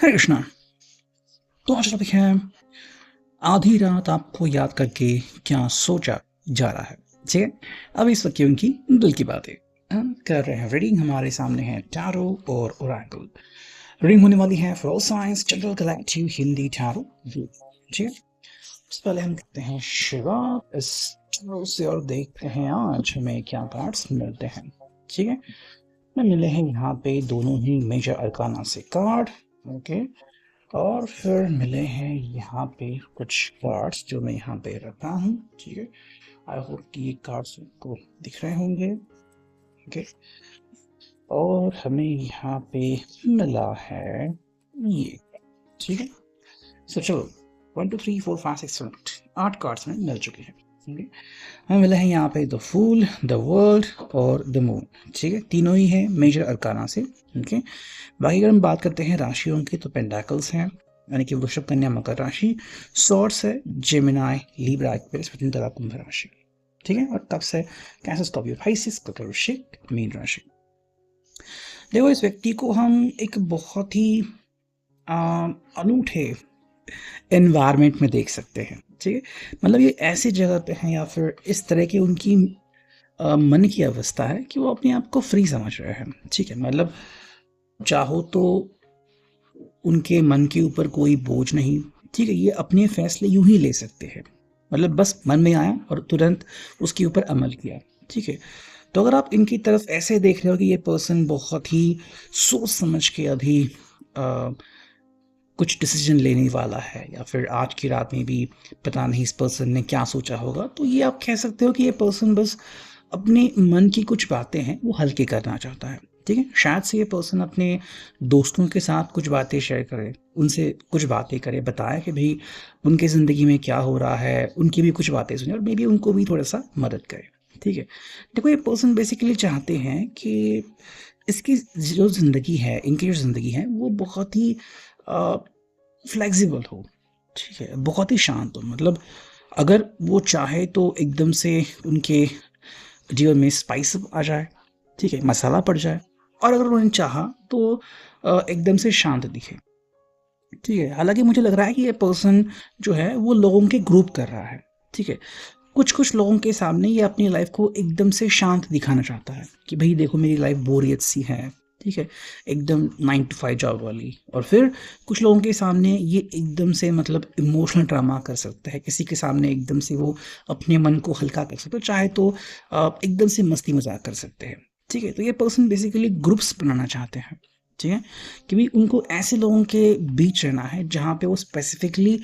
हरे कृष्णा। तो आज टॉपिक है आधी रात आपको याद करके क्या सोचा जा रहा है। ठीक है, अब इस वक्त उनकी दिल की बातें हम कर रहे हैं। रीडिंग हमारे सामने है टैरो और ओरेकल। रीडिंग होने वाली है for all science general collective Hindi tarot. ठीक है, सबसे पहले हम देखते हैं शिवा इस टैरो से और देखते हैं आज हमें क्या कार्ड्स मिलते हैं। ठीक है, हमें मिले हैं यहाँ पे दोनों ही मेजर अरकाना से कार्ड। ओके, और फिर मिले हैं यहाँ पे कुछ कार्ड्स जो मैं यहाँ पे रखा हूँ। ठीक है, आई होप कि ये कार्ड्स आपको दिख रहे होंगे। ओके, और हमें यहाँ पे मिला है ये। ठीक है, सो चलो 1 2 3 4 5 6 7 8 कार्ड्स में मिल चुके हैं। ओके, हमें मिला है यहाँ पे द फूल, द वर्ल्ड और द मून। ठीक है, तीनों ही है मेजर अरकाना से। ओके, बाकी अगर हम बात करते हैं राशियों की तो पेंटाकल्स हैं यानी कि वृषभ, कन्या, मकर राशि। सॉर्ड्स है जेमिनाई, लिब्रा, एक्वेरियस, तुला, कुंभ राशि। ठीक है, और कप्स है कैंसर, स्कॉर्पियो, पाइसिस, मकर, वृश्चिक, मीन राशि। देखो, इस व्यक्ति को हम एक बहुत ही अनूठे एनवायरनमेंट में देख सकते हैं। ठीक है, मतलब ये ऐसी जगह पे हैं या फिर इस तरह की उनकी मन की अवस्था है कि वो अपने आप को फ्री समझ रहे हैं। ठीक है, मतलब चाहो तो उनके मन के ऊपर कोई बोझ नहीं। ठीक है, ये अपने फैसले यूं ही ले सकते हैं, मतलब बस मन में आया और तुरंत उसके ऊपर अमल किया। ठीक है, तो अगर आप इनकी तरफ ऐसे देख रहे हो कि ये पर्सन बहुत ही सोच समझ के अभी कुछ डिसीजन लेने वाला है या फिर आज की रात में भी पता नहीं इस पर्सन ने क्या सोचा होगा, तो ये आप कह सकते हो कि ये पर्सन बस अपने मन की कुछ बातें हैं वो हल्के करना चाहता है। ठीक है, शायद से ये पर्सन अपने दोस्तों के साथ कुछ बातें शेयर करे, उनसे कुछ बातें करे, बताए कि भाई उनके ज़िंदगी में क्या हो रहा है, उनकी भी कुछ बातें सुने और मे बी उनको भी थोड़ा सा मदद करे। ठीक है, देखो ये पर्सन बेसिकली चाहते हैं कि इसकी जो ज़िंदगी है, इनकी जो ज़िंदगी है वो बहुत ही फ्लेक्सिबल हो। ठीक है, बहुत ही शांत हो, मतलब अगर वो चाहे तो एकदम से उनके जीवन में स्पाइस आ जाए। ठीक है, मसाला पड़ जाए, और अगर उन्होंने चाहा तो एकदम से शांत दिखे। ठीक है, हालांकि मुझे लग रहा है कि ये पर्सन जो है वो लोगों के ग्रुप कर रहा है। ठीक है, कुछ कुछ लोगों के सामने ये अपनी लाइफ को एकदम से शांत दिखाना चाहता है कि भाई देखो मेरी लाइफ बोरियत सी है। ठीक है, एकदम 9 to 5 जॉब वाली। और फिर कुछ लोगों के सामने ये एकदम से मतलब इमोशनल ड्रामा कर सकता है, किसी के सामने एकदम से वो अपने मन को हल्का कर सकते हो, चाहे तो एकदम से मस्ती मजाक कर सकते हैं। ठीक है, तो ये पर्सन बेसिकली ग्रुप्स बनाना चाहते हैं। ठीक है, कि भाई उनको ऐसे लोगों के बीच रहना है जहाँ पे वो स्पेसिफिकली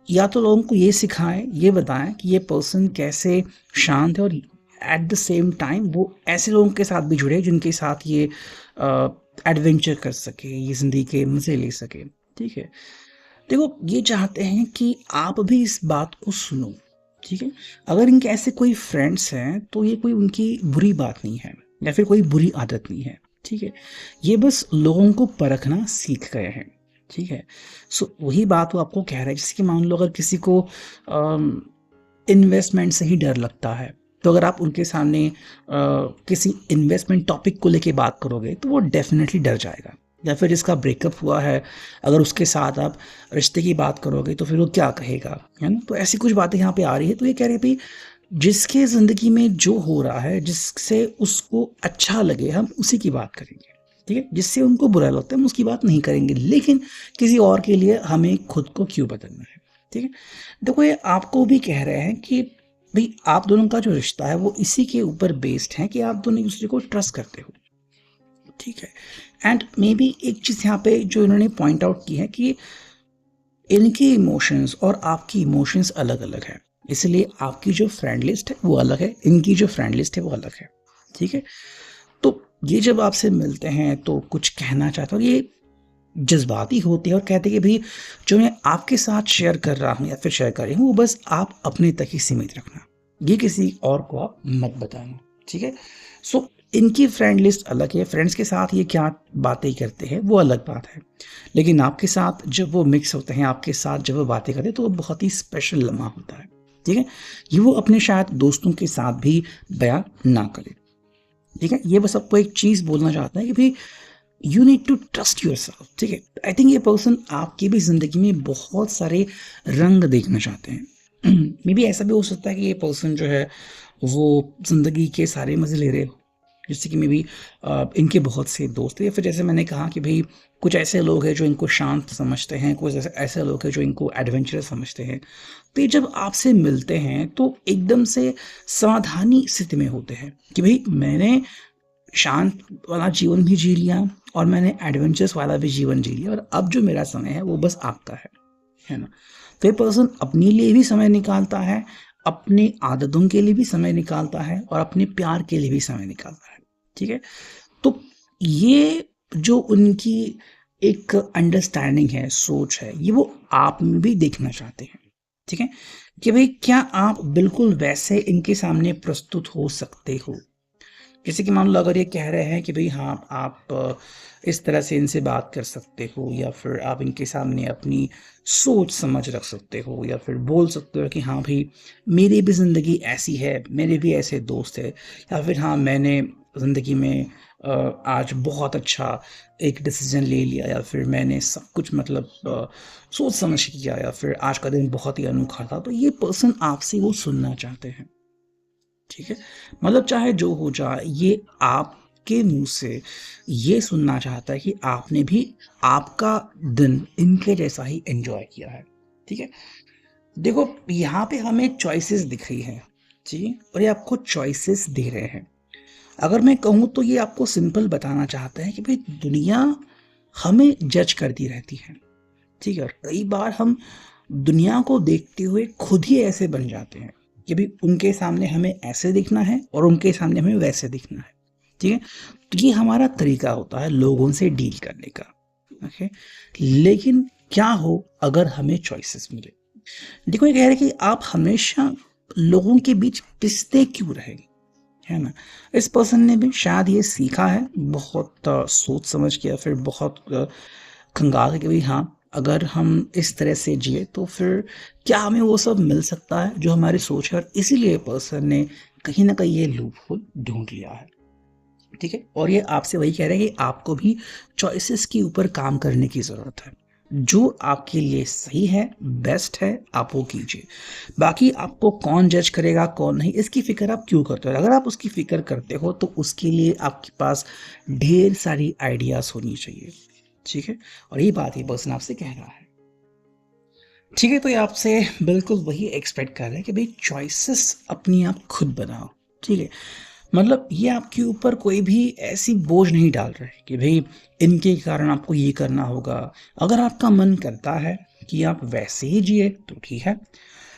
या तो लोगों को ये सिखाएं, ये बताएं कि ये पर्सन कैसे शांत है, और एट द सेम टाइम वो ऐसे लोगों के साथ भी जुड़े जिनके साथ ये एडवेंचर कर सके, ये ज़िंदगी के मज़े ले सके। ठीक है, देखो ये चाहते हैं कि आप भी इस बात को सुनो। ठीक है, अगर इनके ऐसे कोई फ्रेंड्स हैं तो ये कोई उनकी बुरी बात नहीं है या फिर कोई बुरी आदत नहीं है। ठीक है, ये बस लोगों को परखना सीख गए हैं। ठीक है, सो वही बात वो आपको कह रहा है, जैसे कि मान लो अगर किसी को इन्वेस्टमेंट से ही डर लगता है, तो अगर आप उनके सामने किसी इन्वेस्टमेंट टॉपिक को लेके बात करोगे तो वो डेफिनेटली डर जाएगा। या फिर जिसका ब्रेकअप हुआ है, अगर उसके साथ आप रिश्ते की बात करोगे तो फिर वो क्या कहेगा, है ना। तो ऐसी कुछ बातें यहाँ पे आ रही है। तो ये कह रहे हैं भाई जिसके ज़िंदगी में जो हो रहा है, जिससे उसको अच्छा लगे हम उसी की बात करेंगे। ठीक है, जिससे उनको बुरा लगता है हम उसकी बात नहीं करेंगे, लेकिन किसी और के लिए हमें खुद को क्यों बदलना है। ठीक है, देखो ये आपको भी कह रहे हैं कि भाई आप दोनों का जो रिश्ता है वो इसी के ऊपर बेस्ड है कि आप दोनों एक दूसरे को ट्रस्ट करते हो। ठीक है, एंड मे बी एक चीज़ यहाँ पे जो इन्होंने पॉइंट आउट की है कि इनके इमोशंस और आपकी इमोशंस अलग अलग है, इसलिए आपकी जो फ्रेंड लिस्ट है वो अलग है, इनकी जो फ्रेंड लिस्ट है वो अलग है। ठीक है, तो ये जब आपसे मिलते हैं तो कुछ कहना चाहते हो, ये जज्बाती होते हैं और कहते हैं कि भाई जो मैं आपके साथ शेयर कर रहा हूँ या फिर शेयर कर रही हूँ वो बस आप अपने तक ही सीमित रखना, ये किसी और को आप मत बताना। ठीक है, सो इनकी फ्रेंड लिस्ट अलग है, फ्रेंड्स के साथ ये क्या बातें करते हैं वो अलग बात है, लेकिन आपके साथ जब वो मिक्स होते हैं, आपके साथ जब वो बातें करते हैं तो वो बहुत ही स्पेशल लम्हा होता है। ठीक है, ये वो अपने शायद दोस्तों के साथ भी बयान ना करें। ठीक है, ये बस आपको एक चीज़ बोलना चाहता है कि भाई you need to trust yourself, ठीक है। आई थिंक ये पर्सन आपकी भी ज़िंदगी में बहुत सारे रंग देखना चाहते हैं। मे बी ऐसा भी हो सकता है कि ये पर्सन जो है वो ज़िंदगी के सारे मज़े ले रहे हो, जैसे कि मे बी इनके बहुत से दोस्त हैं, या फिर जैसे मैंने कहा कि भाई कुछ ऐसे लोग हैं जो इनको शांत समझते हैं, कुछ ऐसे ऐसे लोग हैं जो इनको एडवेंचरस समझते हैं। तो ये जब आपसे मिलते हैं तो एकदम से समाधानी स्थिति में होते हैं कि भाई मैंने शांत वाला जीवन भी जी लिया और मैंने एडवेंचरस वाला भी जीवन जी लिया, और अब जो मेरा समय है वो बस आपका है ना। तो ये पर्सन अपने लिए भी समय निकालता है, अपनी आदतों के लिए भी समय निकालता है, और अपने प्यार के लिए भी समय निकालता है, ठीक है। तो ये जो उनकी एक अंडरस्टैंडिंग है, सोच है, ये वो आप में भी देखना चाहते हैं, ठीक है। कि भाई क्या आप बिल्कुल वैसे इनके सामने प्रस्तुत हो सकते हो। जैसे कि मान लो अगर ये कह रहे हैं कि भाई हाँ आप इस तरह से इनसे बात कर सकते हो, या फिर आप इनके सामने अपनी सोच समझ रख सकते हो, या फिर बोल सकते हो कि हाँ भाई मेरी भी ज़िंदगी ऐसी है, मेरे भी ऐसे दोस्त है, या फिर हाँ मैंने ज़िंदगी में आज बहुत अच्छा एक डिसीजन ले लिया, या फिर मैंने सब कुछ मतलब सोच समझ के किया, या फिर आज का दिन बहुत ही अनोखा था। तो ये पर्सन आपसे वो सुनना चाहते हैं, ठीक है। मतलब चाहे जो हो जाए, ये आपके मुंह से ये सुनना चाहता है कि आपने भी आपका दिन इनके जैसा ही एंजॉय किया है, ठीक है। देखो यहाँ पे हमें चॉइसेस दिख रही है, जी, और ये आपको चॉइसेस दे रहे हैं। अगर मैं कहूँ तो ये आपको सिंपल बताना चाहता है कि भाई दुनिया हमें जज करती रहती है, ठीक है। और कई बार हम दुनिया को देखते हुए खुद ही ऐसे बन जाते हैं कि भाई उनके सामने हमें ऐसे दिखना है और उनके सामने हमें वैसे दिखना है, ठीक है। तो ये हमारा तरीका होता है लोगों से डील करने का, ओके। लेकिन क्या हो अगर हमें चॉइसेस मिले। देखो ये कह रहे हैं कि आप हमेशा लोगों के बीच पिसते क्यों रहेंगे, है ना। इस पर्सन ने भी शायद ये सीखा है बहुत सोच समझ के, या फिर बहुत खंगाल के कि भाई हाँ अगर हम इस तरह से जिए तो फिर क्या हमें वो सब मिल सकता है जो हमारी सोच है, और इसीलिए पर्सन ने कहीं ना कहीं ये लूप होल ढूंढ लिया है, ठीक है। और ये आपसे वही कह रहे हैं कि आपको भी चॉइसेस के ऊपर काम करने की ज़रूरत है। जो आपके लिए सही है, बेस्ट है, आप वो कीजिए। बाकी आपको कौन जज करेगा कौन नहीं, इसकी फिक्र आप क्यों करते हो। अगर आप उसकी फिक्र करते हो तो उसके लिए आपके पास ढेर सारी आइडियाज़ होनी चाहिए, ठीक है। और ये बात ये पर्सन आपसे कह रहा है, ठीक है। तो ये आपसे बिल्कुल वही एक्सपेक्ट कर रहे हैं कि भाई चॉइसेस अपनी आप खुद बनाओ, ठीक है। मतलब ये आपके ऊपर कोई भी ऐसी बोझ नहीं डाल रहे कि भाई इनके कारण आपको ये करना होगा। अगर आपका मन करता है कि आप वैसे ही जिए तो ठीक है,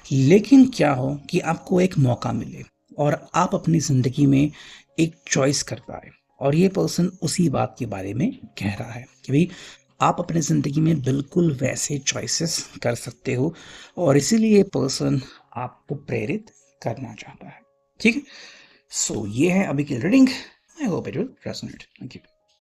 लेकिन क्या हो कि आपको एक मौका मिले और आप अपनी ज़िंदगी में एक चॉइस कर पाए। और ये पर्सन उसी बात के बारे में कह रहा है कि भाई आप अपनी ज़िंदगी में बिल्कुल वैसे चॉइसेस कर सकते हो, और इसीलिए ये पर्सन आपको प्रेरित करना चाहता है, ठीक है। सो ये है अभी की reading. I hope it will resonate. Thank you.